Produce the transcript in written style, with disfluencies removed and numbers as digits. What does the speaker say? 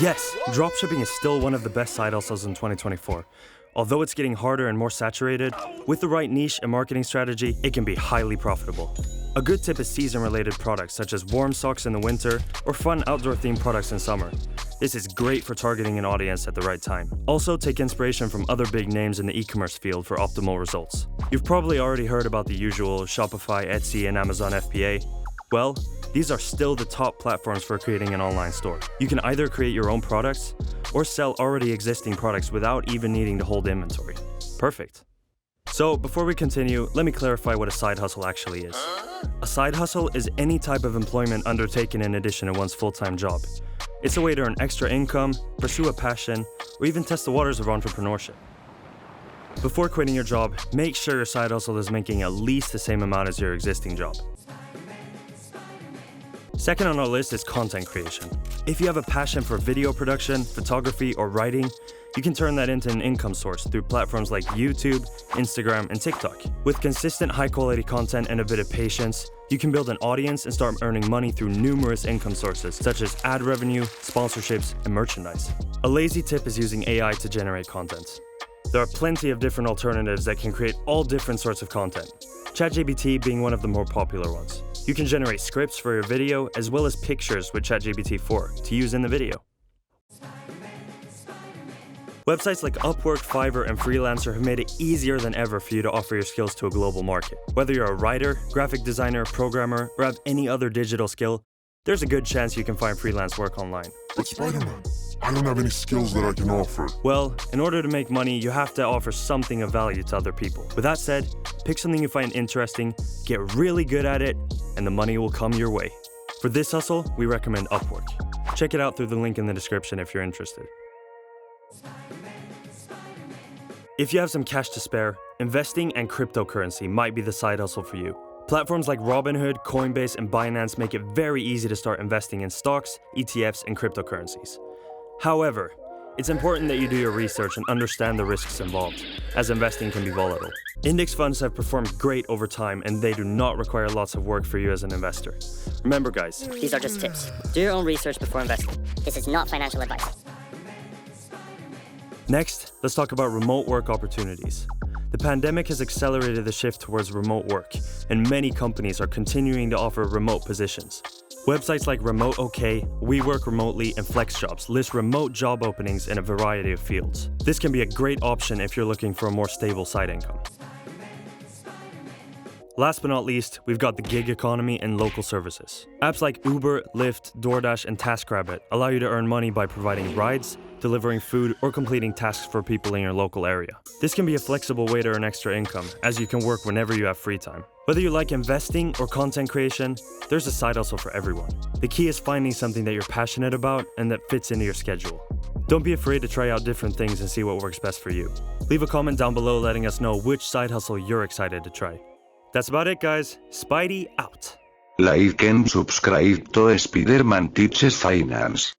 Yes, dropshipping is still one of the best side hustles in 2024. Although it's getting harder and more saturated, with the right niche and marketing strategy, it can be highly profitable. A good tip is season-related products such as warm socks in the winter or fun outdoor-themed products in summer. This is great for targeting an audience at the right time. Also, take inspiration from other big names in the e-commerce field for optimal results. You've probably already heard about the usual Shopify, Etsy, and Amazon FBA. Well, these are still the top platforms for creating an online store. You can either create your own products or sell already existing products without even needing to hold inventory. Perfect. So before we continue, let me clarify what a side hustle actually is. A side hustle is any type of employment undertaken in addition to one's full-time job. It's a way to earn extra income, pursue a passion, or even test the waters of entrepreneurship. Before quitting your job, make sure your side hustle is making at least the same amount as your existing job. Second on our list is content creation. If you have a passion for video production, photography, or writing, you can turn that into an income source through platforms like YouTube, Instagram, and TikTok. With consistent high-quality content and a bit of patience, you can build an audience and start earning money through numerous income sources, such as ad revenue, sponsorships, and merchandise. A lazy tip is using AI to generate content. There are plenty of different alternatives that can create all different sorts of content, ChatGPT being one of the more popular ones. You can generate scripts for your video as well as pictures with ChatGPT-4 to use in the video. Websites like Upwork, Fiverr, and Freelancer have made it easier than ever for you to offer your skills to a global market. Whether you're a writer, graphic designer, programmer, or have any other digital skill, there's a good chance you can find freelance work online. But Spider-Man, I don't have any skills that I can offer. Well, in order to make money, you have to offer something of value to other people. With that said, pick something you find interesting, get really good at it, and the money will come your way. For this hustle, we recommend Upwork. Check it out through the link in the description if you're interested. If you have some cash to spare, investing and cryptocurrency might be the side hustle for you. Platforms like Robinhood, Coinbase, and Binance make it very easy to start investing in stocks, ETFs, and cryptocurrencies. However, it's important that you do your research and understand the risks involved, as investing can be volatile. Index funds have performed great over time, and they do not require lots of work for you as an investor. Remember, guys, these are just tips. Do your own research before investing. This is not financial advice. Next, let's talk about remote work opportunities. The pandemic has accelerated the shift towards remote work, and many companies are continuing to offer remote positions. Websites like Remote OK, We Work Remotely, and FlexJobs list remote job openings in a variety of fields. This can be a great option if you're looking for a more stable side income. Last but not least, we've got the gig economy and local services. Apps like Uber, Lyft, DoorDash, and TaskRabbit allow you to earn money by providing rides, delivering food, or completing tasks for people in your local area. This can be a flexible way to earn extra income, as you can work whenever you have free time. Whether you like investing or content creation, there's a side hustle for everyone. The key is finding something that you're passionate about and that fits into your schedule. Don't be afraid to try out different things and see what works best for you. Leave a comment down below letting us know which side hustle you're excited to try. That's about it, guys. Spidey out. Like and subscribe to Spider-Man Teaches Finance.